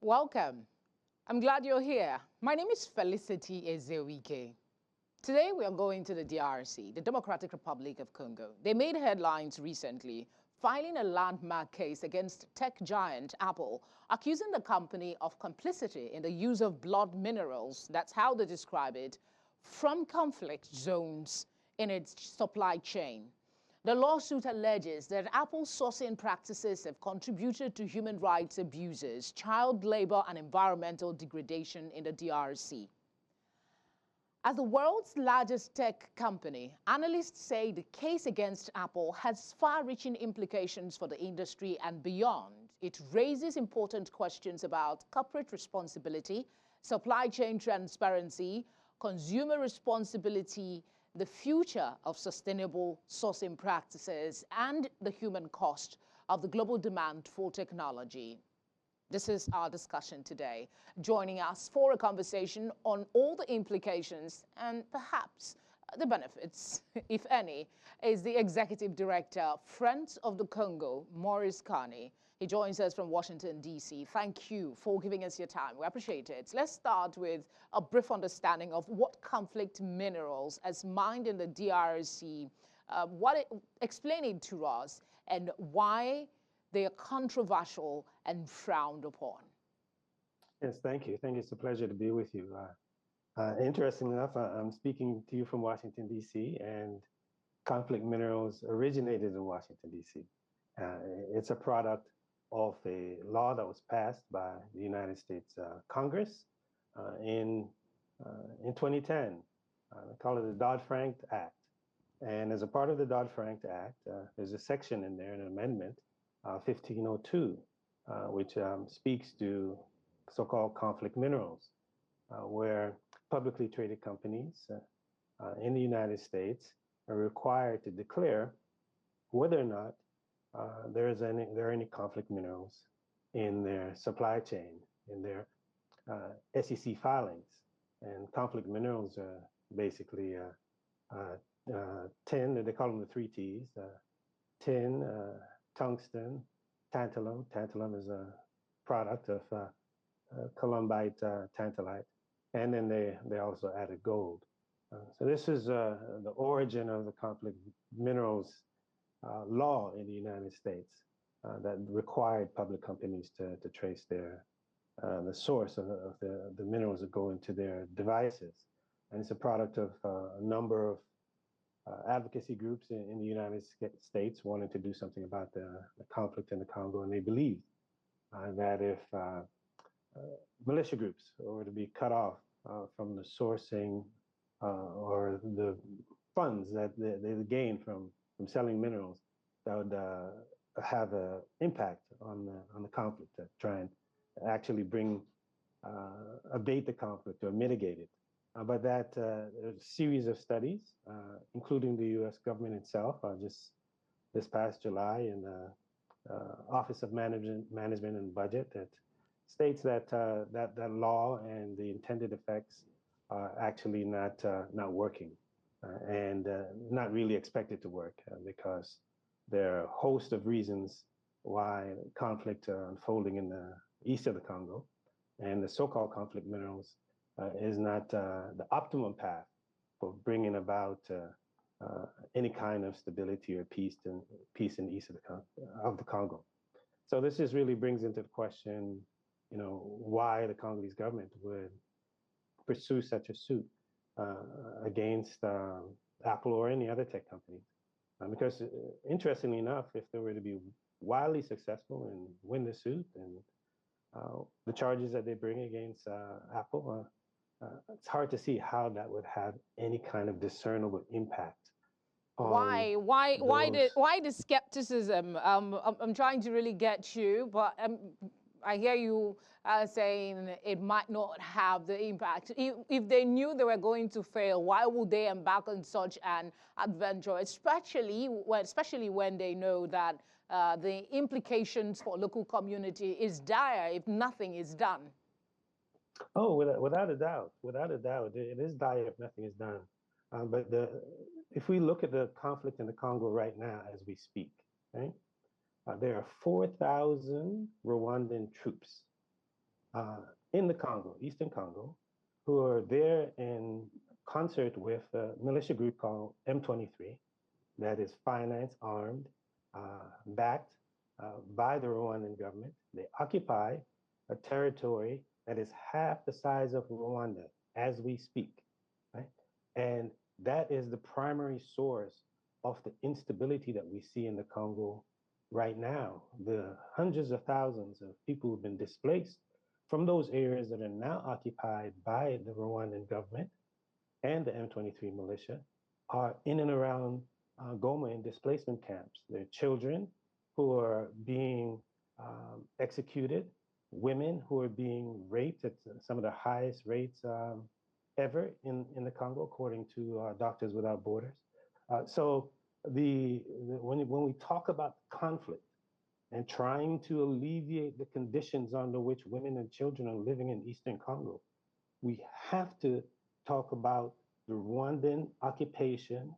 Welcome. I'm glad you're here. My name is Felicity Ezewuike. Today we are going to the DRC, the Democratic Republic of Congo. They made headlines recently, filing a landmark case against tech giant Apple, accusing the company of complicity in the use of blood minerals, that's how they describe it, from conflict zones in its supply chain. The lawsuit alleges that Apple's sourcing practices have contributed to human rights abuses, child labor, and environmental degradation in the DRC. As the world's largest tech company, analysts say the case against Apple has far-reaching implications for the industry and beyond. It raises important questions about corporate responsibility, supply chain transparency, consumer responsibility, the future of sustainable sourcing practices, and the human cost of the global demand for technology. This is our discussion today. Joining us for a conversation on all the implications and perhaps the benefits, if any, is the Executive Director, Friends of the Congo, Maurice Carney. He joins us from Washington, D.C. Thank you for giving us your time. We appreciate it. Let's start with a brief understanding of what conflict minerals as mined in the DRC, explain it to us, and why they are controversial and frowned upon. Yes, thank you. It's a pleasure to be with you. Interestingly enough, I'm speaking to you from Washington, D.C., and conflict minerals originated in Washington, D.C. It's a product of a law that was passed by the United States Congress in 2010. They call it the Dodd-Frank Act. And as a part of the Dodd-Frank Act, there's a section in there, an amendment, 1502, which speaks to so-called conflict minerals, where publicly traded companies in the United States are required to declare whether or not there are any conflict minerals in their supply chain, in their SEC filings. And conflict minerals are basically tin, they call them the three T's, tin, tungsten, tantalum. Tantalum is a product of columbite tantalite. And then they also added gold. So this is the origin of the conflict minerals law in the United States that required public companies to trace the source of the minerals that go into their devices. And it's a product of a number of advocacy groups in the United States wanting to do something about the conflict in the Congo. And they believe that if militia groups were to be cut off from the sourcing or the funds that they gain from selling minerals, that would have an impact on the conflict, to try and actually abate the conflict or mitigate it. But there's a series of studies, including the U.S. government itself, just this past July in the Office of Management and Budget, that states that that law and the intended effects are actually not working and not really expected to work because there are a host of reasons why conflict unfolding in the east of the Congo, and the so-called conflict minerals is not the optimum path for bringing about any kind of stability or peace in the east of the Congo. So this just really brings into the question, why the Congolese government would pursue such a suit against Apple or any other tech company. Because interestingly enough, if they were to be wildly successful and win the suit and the charges that they bring against Apple, it's hard to see how that would have any kind of discernible impact. Why the skepticism? I'm trying to really get you, but I hear you saying it might not have the impact. If they knew they were going to fail, why would they embark on such an adventure, especially when they know that the implications for local community is dire if nothing is done? Oh, without a doubt, it is dire if nothing is done. But if we look at the conflict in the Congo right now as we speak, right? There are 4,000 Rwandan troops uh, in the Congo, Eastern Congo, who are there in concert with a militia group called M23 that is financed, armed, backed by the Rwandan government. They occupy a territory that is half the size of Rwanda as we speak, right? And that is the primary source of the instability that we see in the Congo right now. The hundreds of thousands of people who've been displaced from those areas that are now occupied by the Rwandan government and the M23 militia are in and around Goma in displacement camps. There are children who are being executed, women who are being raped at some of the highest rates ever in the Congo, according to Doctors Without Borders. So when we talk about conflict and trying to alleviate the conditions under which women and children are living in Eastern Congo, we have to talk about the Rwandan occupation,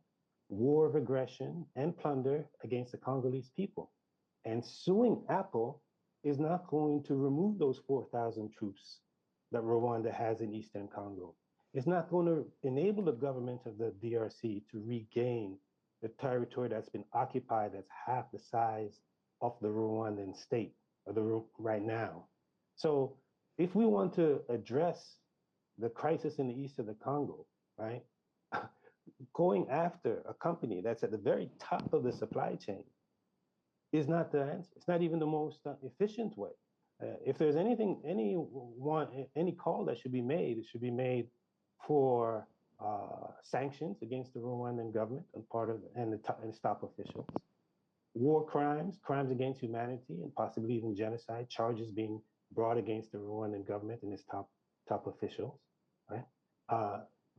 war of aggression, and plunder against the Congolese people. And suing Apple is not going to remove those 4,000 troops that Rwanda has in Eastern Congo. It's not going to enable the government of the DRC to regain the territory that's been occupied that's half the size of the Rwandan state right now. So if we want to address the crisis in the east of the Congo, right, going after a company that's at the very top of the supply chain is not the answer. It's not even the most efficient way. If there's any call that should be made, it should be made for sanctions against the Rwandan government and its top officials. War crimes, crimes against humanity, and possibly even genocide, charges being brought against the Rwandan government and its top officials, right?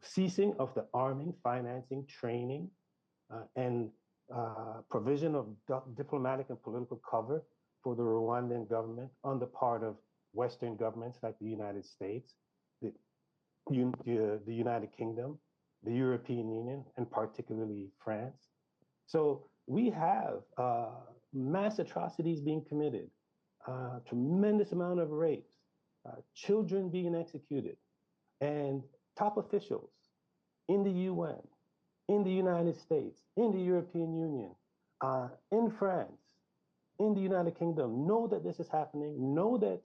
Ceasing of the arming, financing, training, and provision of diplomatic and political cover for the Rwandan government on the part of Western governments like the United States, the United Kingdom, the European Union, and particularly France. So we have mass atrocities being committed, tremendous amount of rapes, children being executed, and top officials in the UN, in the United States, in the European Union, in France, in the United Kingdom know that this is happening, know that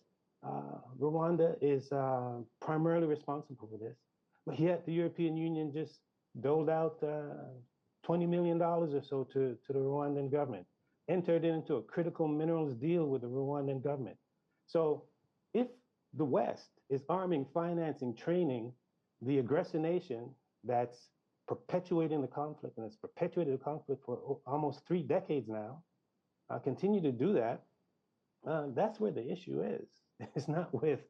Rwanda is primarily responsible for this, but yet the European Union just doled out $20 million or so to the Rwandan government, entered into a critical minerals deal with the Rwandan government. So if the West is arming, financing, training the aggressor nation that's perpetuating the conflict, and it's perpetuated the conflict for almost 3 decades now, continue to do that, that's where the issue is. It's not with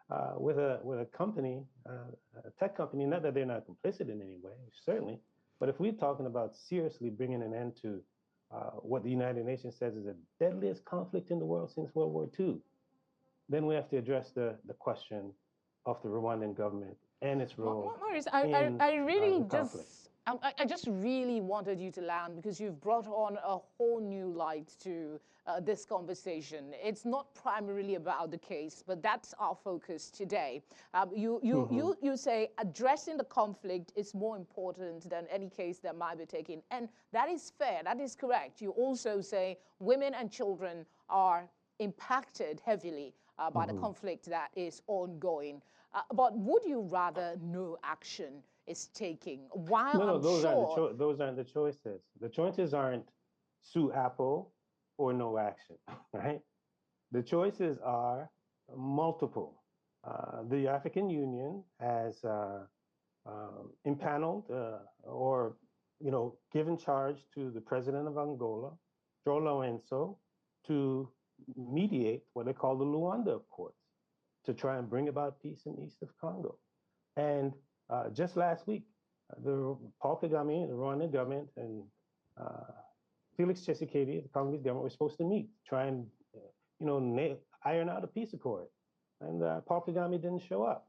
a company, a tech company, not that they're not complicit in any way, certainly, but if we're talking about seriously bringing an end to what the United Nations says is the deadliest conflict in the world since World War II, then we have to address the question of the Rwandan government and its role. Maurice, in I really the conflict. I just really wanted you to land because you've brought on a whole new light to this conversation. It's not primarily about the case, but that's our focus today. You say addressing the conflict is more important than any case that might be taken, and that is fair. That is correct. You also say women and children are impacted heavily by the conflict that is ongoing. But would you rather no action is taking? While No, I'm those sure aren't the choices. The choices aren't sue Apple or no action, right? The choices are multiple. The African Union has impaneled or given charge to the president of Angola, João Lourenço, to mediate what they call the Luanda Accords to try and bring about peace in the east of Congo. And just last week, Paul Kagame, the Rwandan government, and Felix Tshisekedi, the Congolese government, were supposed to meet, try and iron out a peace accord. And Paul Kagame didn't show up.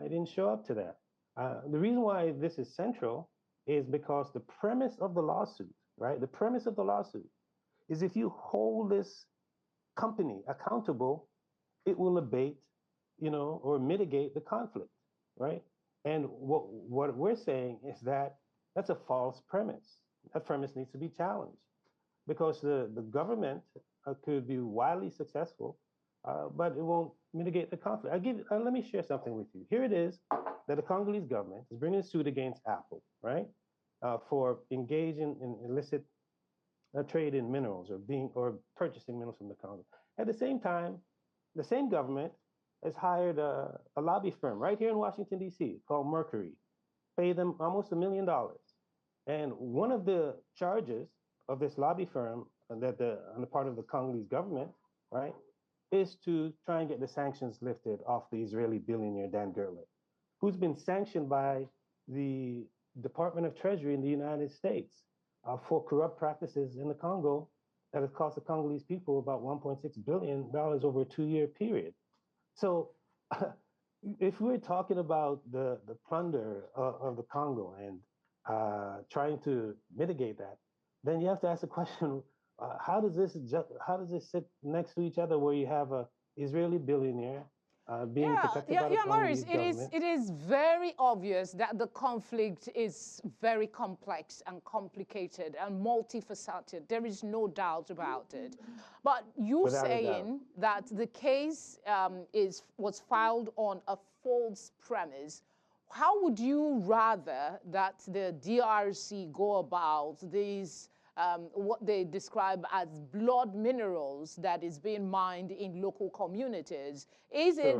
He didn't show up to that. The reason why this is central is because the premise of the lawsuit, right? The premise of the lawsuit is if you hold this company accountable, it will abate or mitigate the conflict, right? And what we're saying is that that's a false premise. That premise needs to be challenged because the government could be wildly successful, but it won't mitigate the conflict. Let me share something with you. Here it is that the Congolese government is bringing a suit against Apple, right, for engaging in illicit trade in minerals or purchasing minerals from the Congo. At the same time, the same government has hired a lobby firm right here in Washington, D.C. called Mercury, paid them almost $1 million. And one of the charges of this lobby firm on the part of the Congolese government, right, is to try and get the sanctions lifted off the Israeli billionaire Dan Gertler, who's been sanctioned by the Department of Treasury in the United States for corrupt practices in the Congo that has cost the Congolese people about $1.6 billion over a 2-year period. So if we're talking about the plunder of the Congo and trying to mitigate that, then you have to ask the question, how does this sit next to each other where you have a Israeli billionaire being protected by the Maurice, Congolese government? it is very obvious that the conflict is very complex and complicated and multifaceted. There is no doubt about it. But you saying that the case was filed on a false premise, how would you rather that the DRC go about these what they describe as blood minerals that is being mined in local communities? Is it,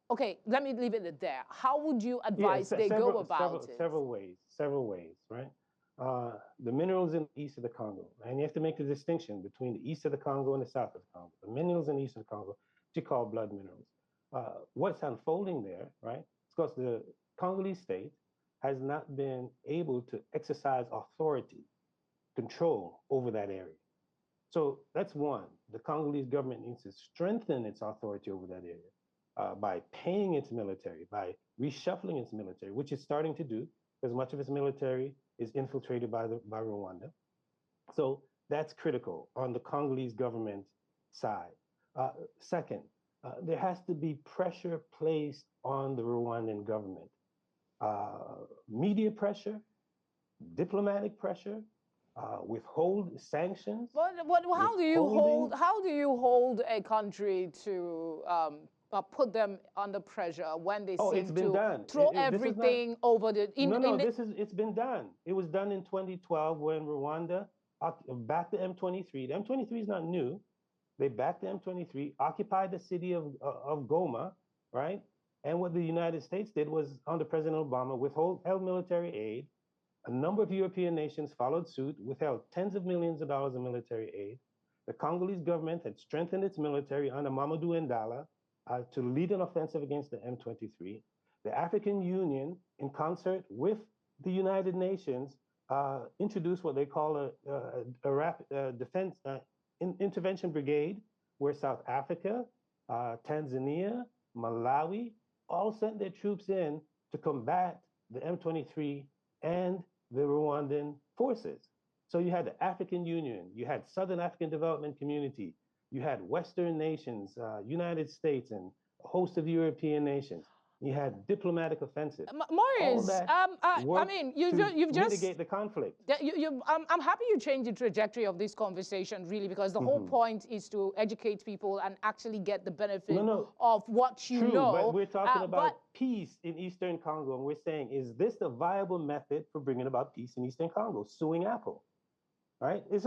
okay, let me leave it there. How would you advise they go about it? Several ways, right? The minerals in the east of the Congo, and you have to make the distinction between the east of the Congo and the south of the Congo. The minerals in the east of the Congo, which you call blood minerals. What's unfolding there, right? It's because the Congolese state has not been able to exercise authority, control over that area. So that's one. The Congolese government needs to strengthen its authority over that area by paying its military, by reshuffling its military, which it's starting to do, because much of its military is infiltrated by Rwanda. So that's critical on the Congolese government side. Second, there has to be pressure placed on the Rwandan government. Media pressure, diplomatic pressure, withhold sanctions. But how do you hold a country to put them under pressure when they seem to throw everything over the... It's been done. It was done in 2012 when Rwanda backed the M23. The M23 is not new. They backed the M23, occupied the city of Goma, right? And what the United States did was, under President Obama, held military aid. A number of European nations followed suit, withheld tens of millions of dollars in military aid. The Congolese government had strengthened its military under Mamadou Ndala to lead an offensive against the M23. The African Union, in concert with the United Nations, introduced what they call a rapid defense intervention brigade, where South Africa, Tanzania, Malawi all sent their troops in to combat the M23 and the Rwandan forces. So you had the African Union, you had Southern African Development Community, you had Western nations, United States, and a host of European nations. You had diplomatic offensive. Maurice, I mean, you've just mitigate the conflict. I'm happy you changed the trajectory of this conversation, really, because the whole point is to educate people and actually get the benefit of what you know. But we're talking about peace in Eastern Congo, and we're saying, is this a viable method for bringing about peace in Eastern Congo? Suing Apple, right? It's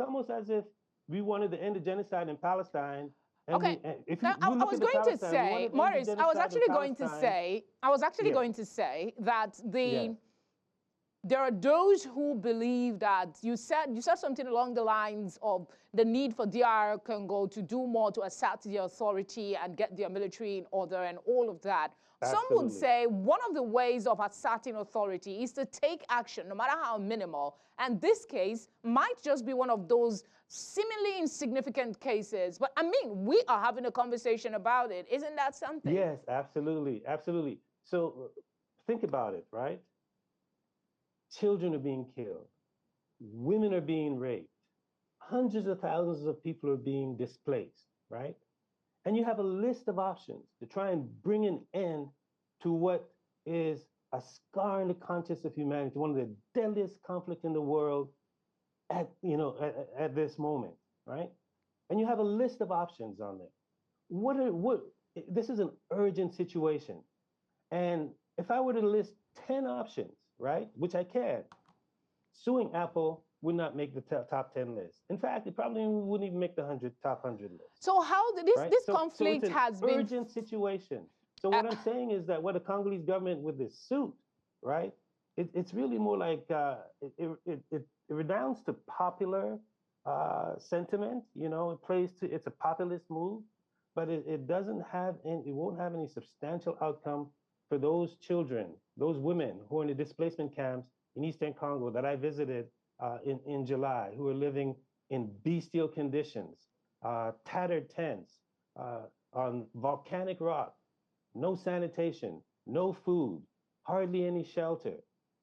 almost as if we wanted to end the genocide in Palestine. Okay. I was going to say, Maurice, I was actually going to say that there are those who believe that you said something along the lines of the need for DR Congo to do more to assert the authority and get their military in order and all of that. Absolutely. Some would say one of the ways of asserting authority is to take action, no matter how minimal. And this case might just be one of those seemingly insignificant cases. But I mean, we are having a conversation about it. Isn't that something? Yes, absolutely. Absolutely. So think about it, right? Children are being killed. Women are being raped. Hundreds of thousands of people are being displaced, right? and you have a list of options to try and bring an end to what is a scar in the conscience of humanity, one of the deadliest conflicts in the world at, at this moment, right? And you have a list of options on there. This is an urgent situation. And if I were to list 10 options, right, which I can, suing Apple would not make the top 10 list. In fact, it probably wouldn't even make the top 100 list. So how this right? this conflict it's an has been urgent situation. So what I'm saying is that what the Congolese government with this suit, right? It's really more like it redounds to popular sentiment. It's a populist move, but it doesn't have it won't have any substantial outcome for those children, those women who are in the displacement camps in Eastern Congo that I visited in July, who are living in bestial conditions, tattered tents, on volcanic rock, no sanitation, no food, hardly any shelter,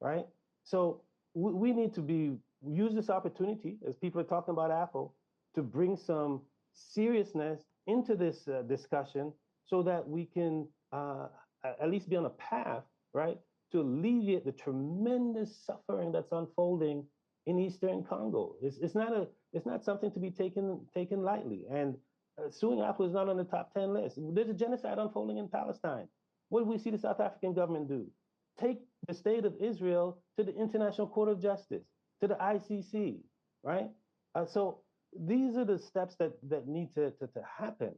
right? So we need to use this opportunity, as people are talking about Apple, to bring some seriousness into this discussion so that we can at least be on a path, right, to alleviate the tremendous suffering that's unfolding in Eastern Congo. It's not something to be taken lightly. And suing Apple is not on the top 10 list. There's a genocide unfolding in Palestine. What do we see the South African government do? Take the state of Israel to the International Court of Justice, to the ICC, right? So these are the steps that need to happen.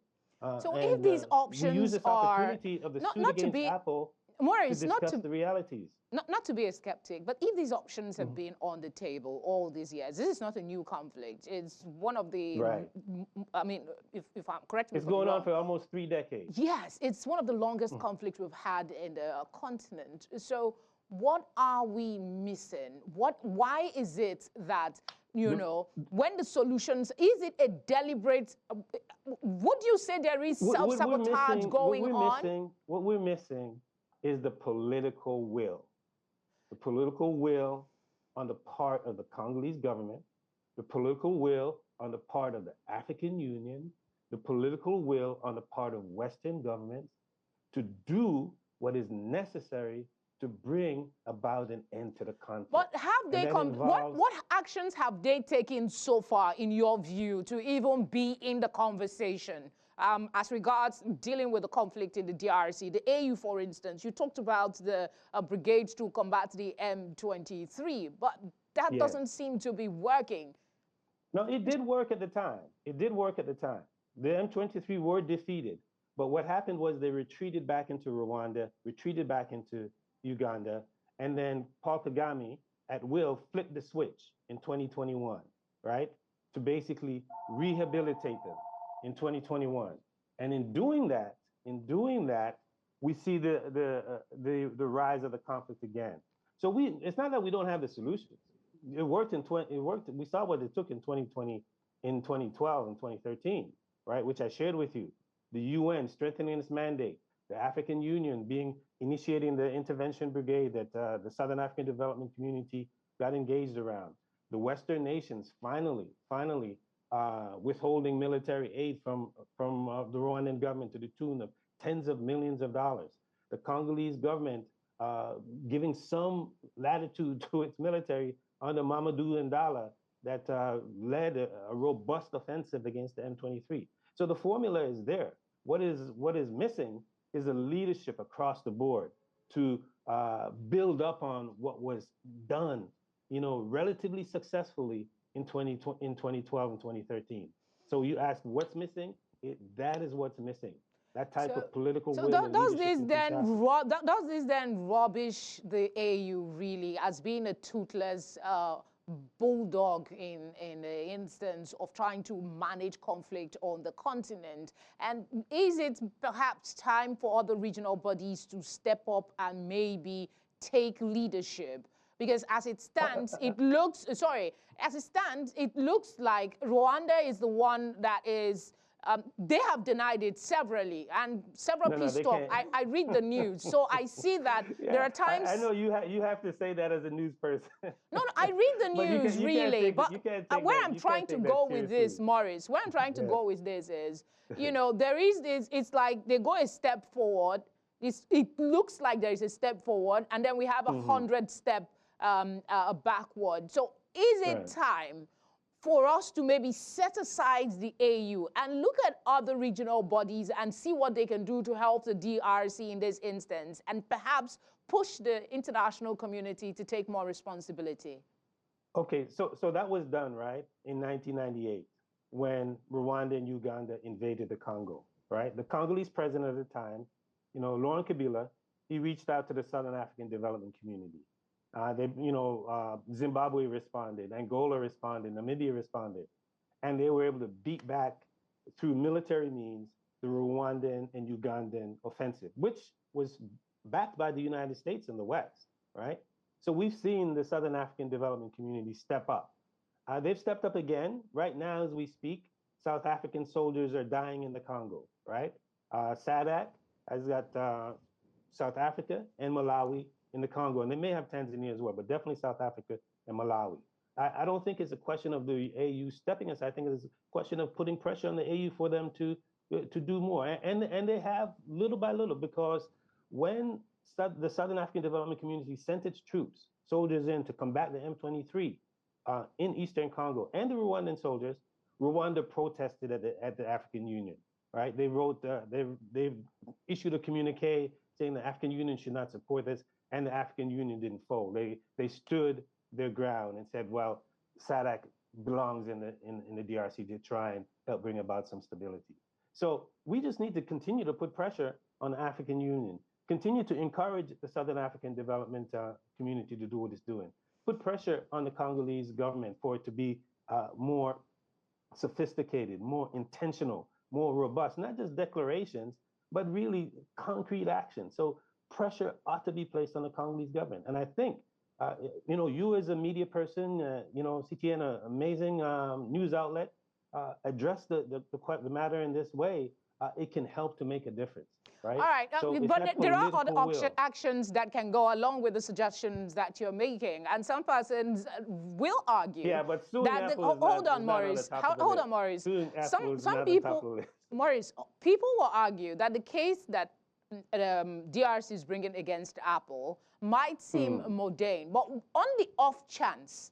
so if these options we use this opportunity of the suit against Apple Maurice, to discuss the realities. Not to be a skeptic, but if these options have been on the table all these years, this is not a new conflict. It's one of the, right. I mean, if I'm correct, it's going on for almost 3 decades. Yes, it's one of the longest conflicts we've had in the continent. So what are we missing? Why is it that, when the solutions, is it a deliberate, would you say there is self-sabotage going on? What we're missing is the political will. The political will on the part of the Congolese government, the political will on the part of the African Union, the political will on the part of Western governments to do what is necessary to bring about an end to the conflict. But have they what actions have they taken so far, in your view, to even be in the conversation? As regards dealing with the conflict in the DRC, the AU, for instance, you talked about the brigades to combat the M23, but that doesn't seem to be working. No, it did work at the time. It did work at the time. The M23 were defeated, but what happened was they retreated back into Rwanda, retreated back into Uganda, and then Paul Kagame, at will, flipped the switch in 2021, right, to basically rehabilitate them in 2021. And in doing that, we see the rise of the conflict again. So it's not that we don't have the solutions. It worked we saw what it took in 2020, in 2012 and 2013, right, which I shared with you. The UN strengthening its mandate, the African Union initiating the intervention brigade that the Southern African Development Community got engaged around. The Western nations finally withholding military aid from the Rwandan government to the tune of tens of millions of dollars. The Congolese government giving some latitude to its military under Mamadou Ndala that led a robust offensive against the M23. So the formula is there. What is missing is a leadership across the board to build up on what was done, relatively successfully in 2012 and 2013. So you ask what's missing? That is what's missing. That type of political will. So does this then rubbish the AU really as being a toothless bulldog in the instance of trying to manage conflict on the continent? And is it perhaps time for other regional bodies to step up and maybe take leadership? Because as it stands, it looks like Rwanda is the one that is They have denied it severally, and several, No, no, please they stop. can't. I read the news, so I see that there Yeah, are times. I know you have to say that as a news person. No, no, I read the But news really, but you can't take where that I'm you can't trying to take that go with this, seriously. Maurice, where I'm trying to Yeah. go with this is, you know, there is this, it's like they go a step forward, it looks like there is a step forward, and then we have 100-step backward. So is it Right. time for us to maybe set aside the AU and look at other regional bodies and see what they can do to help the DRC in this instance, and perhaps push the international community to take more responsibility? Okay, so that was done, right, in 1998 when Rwanda and Uganda invaded the Congo, right? The Congolese president at the time, you know, Laurent Kabila, he reached out to the Southern African Development Community. Zimbabwe responded, Angola responded, Namibia responded, and they were able to beat back through military means the Rwandan and Ugandan offensive, which was backed by the United States and the West, right? So we've seen the Southern African Development Community step up. They've stepped up again. Right now, as we speak, South African soldiers are dying in the Congo, right? SADC has got South Africa and Malawi in the Congo, and they may have Tanzania as well, but definitely South Africa and Malawi. I don't think it's a question of the AU stepping us. I think it's a question of putting pressure on the AU for them to do more, and they have little by little, because when the Southern African Development Community sent its troops, soldiers in to combat the M23 in Eastern Congo, and the Rwandan soldiers, Rwanda protested at the African Union, right? They wrote, they've issued a communique saying the African Union should not support this, and the African Union didn't fold. They stood their ground and said, well, SADC belongs in the DRC to try and help bring about some stability. So we just need to continue to put pressure on the African Union, continue to encourage the Southern African Development Community to do what it's doing, put pressure on the Congolese government for it to be more sophisticated, more intentional, more robust, not just declarations, but really concrete action. So pressure ought to be placed on the Congolese government. And I think, you as a media person, CTN, an amazing news outlet, address the matter in this way, it can help to make a difference, right? All right, So but there are other actions that can go along with the suggestions that you're making, and some persons will argue. Yeah, but suing that Apple hold on, Maurice. Hold on, Maurice. Some people, Maurice, people will argue that the case that DRC is bringing against Apple might seem mundane, but on the off chance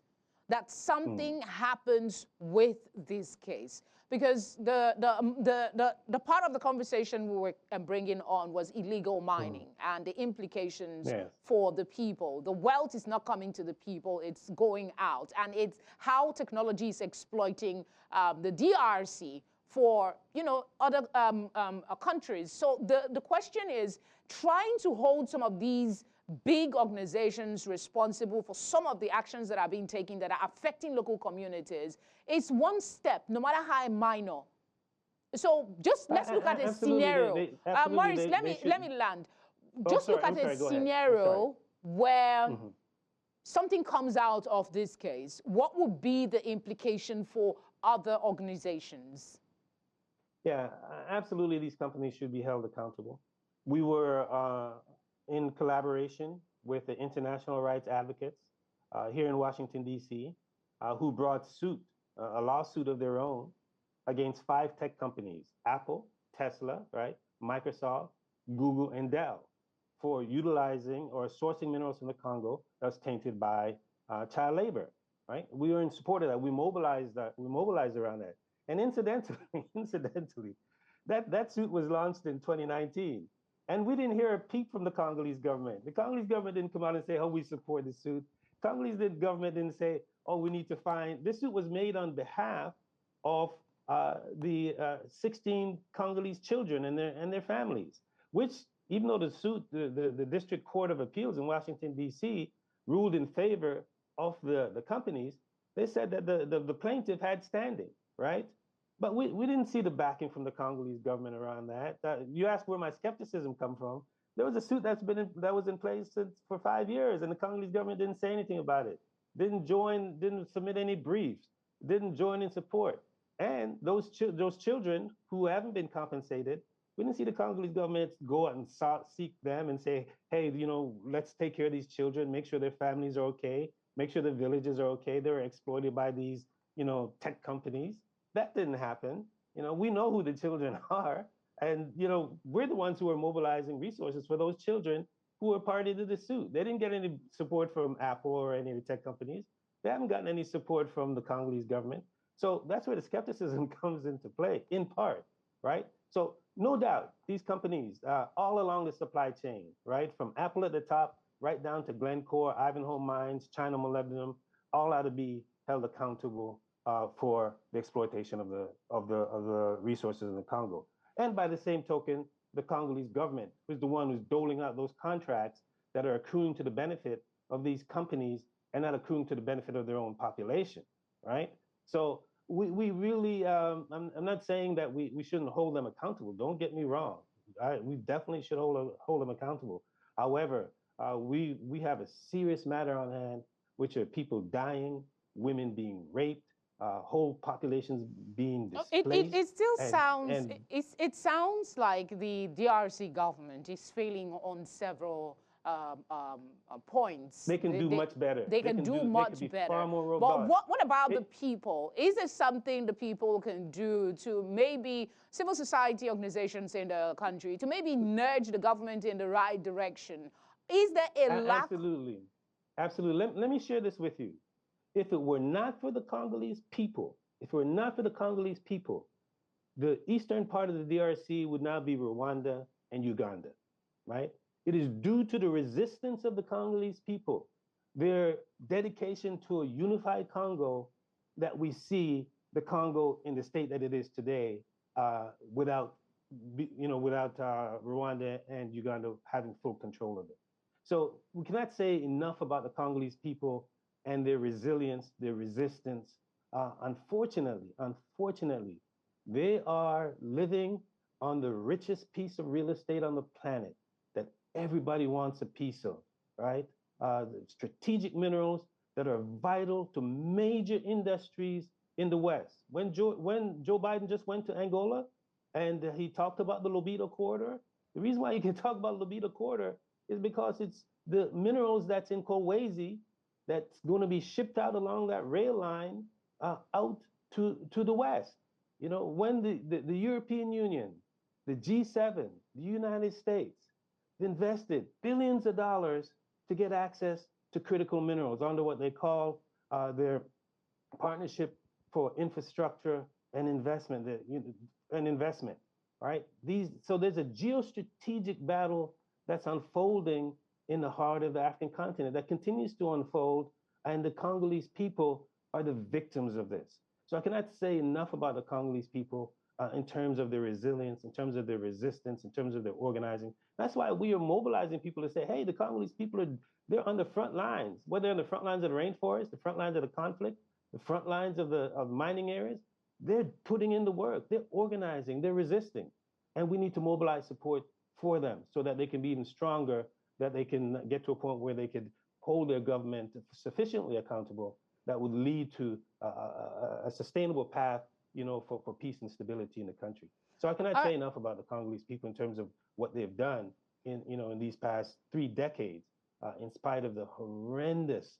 that something happens with this case, because the part of the conversation we were bringing on was illegal mining and the implications for the people. The wealth is not coming to the people, it's going out. And it's how technology is exploiting the DRC for, other countries. So the question is trying to hold some of these big organizations responsible for some of the actions that are being taken that are affecting local communities. It's one step, no matter how minor. So just let's look at a scenario. Maurice, let me land. Just look at a scenario where something comes out of this case. What would be the implication for other organizations? Yeah, absolutely. These companies should be held accountable. We were in collaboration with the international rights advocates here in Washington, D.C., who brought a lawsuit of their own against 5 tech companies, Apple, Tesla, right, Microsoft, Google, and Dell, for utilizing or sourcing minerals from the Congo that was tainted by child labor, right? We were in support of that. We mobilized around that. And incidentally, that suit was launched in 2019. And we didn't hear a peep from the Congolese government. The Congolese government didn't come out and say, oh, we support the suit. Congolese government didn't say, oh, we need to find. This suit was made on behalf of the 16 Congolese children and their families, which, even though the District Court of Appeals in Washington, D.C. ruled in favor of the companies, they said that the plaintiff had standing, right? But we didn't see the backing from the Congolese government around that. You ask where my skepticism come from. There was a suit that was in place for 5 years, and the Congolese government didn't say anything about it. Didn't submit any briefs, didn't join in support. And those children who haven't been compensated, we didn't see the Congolese government go out and seek them and say, hey, let's take care of these children, make sure their families are okay, make sure the villages are okay. They're exploited by these, tech companies. That didn't happen. We know who the children are. And, we're the ones who are mobilizing resources for those children who are party to the suit. They didn't get any support from Apple or any of the tech companies. They haven't gotten any support from the Congolese government. So that's where the skepticism comes into play, in part, right? So no doubt, these companies all along the supply chain, right, from Apple at the top, right down to Glencore, Ivanhoe Mines, China Molybdenum, all ought to be held accountable for the exploitation of the resources in the Congo. And by the same token, the Congolese government was the one who's doling out those contracts that are accruing to the benefit of these companies and not accruing to the benefit of their own population, right? So we really, I'm not saying that we shouldn't hold them accountable. Don't get me wrong. We definitely should hold them accountable. However, we have a serious matter on hand, which are people dying, women being raped, whole populations being displaced. It still sounds, it sounds like the DRC government is failing on several points. They can do much better. They can do much better. Far more robust. But what about the people? Is there something the people can do to maybe civil society organizations in the country to maybe nudge the government in the right direction? Is there a lack? Absolutely. Absolutely. Let me share this with you. If it were not for the Congolese people, the eastern part of the DRC would now be Rwanda and Uganda, right? It is due to the resistance of the Congolese people, their dedication to a unified Congo, that we see the Congo in the state that it is today, without Rwanda and Uganda having full control of it. So we cannot say enough about the Congolese people and their resilience, their resistance. Unfortunately, they are living on the richest piece of real estate on the planet that everybody wants a piece of, right? Strategic minerals that are vital to major industries in the West. When Joe Biden just went to Angola and he talked about the Lobito corridor, the reason why you can talk about Lobito corridor is because it's the minerals that's in Kolwezi that's going to be shipped out along that rail line out to the West. When the European Union, the G7, the United States invested billions of dollars to get access to critical minerals under what they call their Partnership for Infrastructure and Investment, right? So there's a geostrategic battle that's unfolding in the heart of the African continent that continues to unfold, and the Congolese people are the victims of this. So I cannot say enough about the Congolese people in terms of their resilience, in terms of their resistance, in terms of their organizing. That's why we are mobilizing people to say, hey, the Congolese people they're on the front lines, whether on the front lines of the rainforest, the front lines of the conflict, the front lines of mining areas. They're putting in the work, they're organizing, they're resisting. And we need to mobilize support for them so that they can be even stronger, that they can get to a point where they could hold their government sufficiently accountable that would lead to a sustainable path, for peace and stability in the country. So I cannot say enough about the Congolese people in terms of what they've done in these past 3 decades, in spite of the horrendous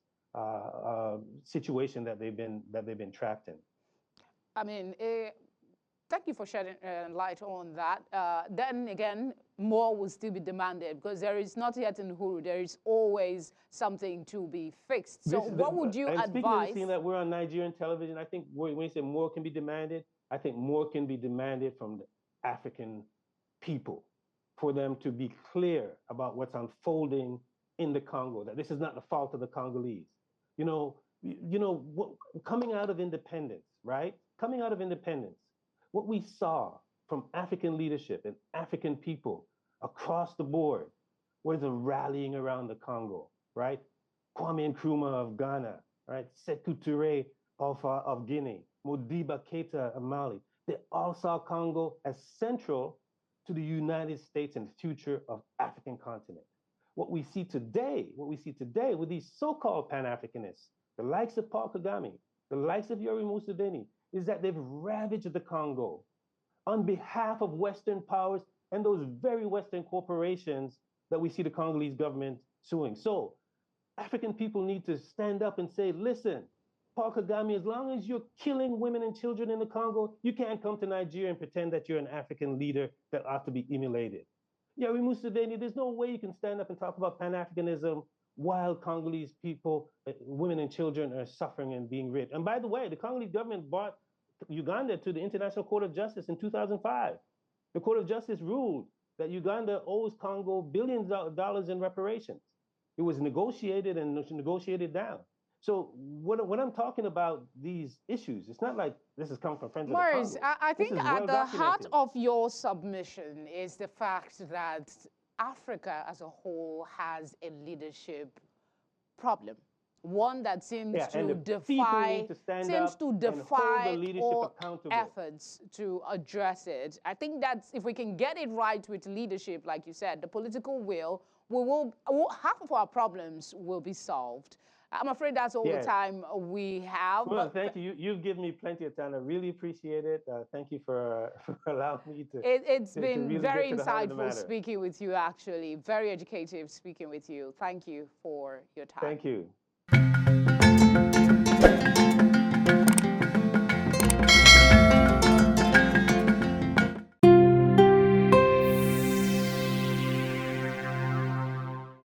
situation that they've been trapped in. I mean, thank you for shedding light on that. Then again, more will still be demanded because there is not yet in Uhuru. There is always something to be fixed. So what would you advise? Speaking of seeing that we're on Nigerian television, I think when you say more can be demanded, I think more can be demanded from the African people for them to be clear about what's unfolding in the Congo, that this is not the fault of the Congolese. Coming out of independence, right? Coming out of independence, what we saw from African leadership and African people across the board was a rallying around the Congo, right? Kwame Nkrumah of Ghana, right? Sekou Touré of Guinea, Modibo Keita of Mali. They all saw Congo as central to the United States and future of African continent. What we see today with these so-called Pan-Africanists, the likes of Paul Kagame, the likes of Yoweri Museveni, is that they've ravaged the Congo on behalf of Western powers and those very Western corporations that we see the Congolese government suing. So African people need to stand up and say, listen, Paul Kagame, as long as you're killing women and children in the Congo, you can't come to Nigeria and pretend that you're an African leader that ought to be emulated. Yoweri Museveni, there's no way you can stand up and talk about Pan-Africanism while Congolese people, women and children are suffering and being raped. And by the way, the Congolese government brought Uganda to the International Court of Justice in 2005. The Court of Justice ruled that Uganda owes Congo billions of dollars in reparations. It was negotiated and negotiated down. So when I'm talking about these issues, it's not like this has come from friends of the Congo. Maurice, I think at the heart of your submission is the fact that Africa as a whole has a leadership problem. One that seems to defy all efforts to address it. I think that if we can get it right with leadership, like you said, the political will, half of our problems will be solved. I'm afraid that's all the time we have. Well, thank you. You've given me plenty of time. I really appreciate it. Thank you for allowing me to. It's been really very insightful speaking with you, actually. Very educative speaking with you. Thank you for your time. Thank you.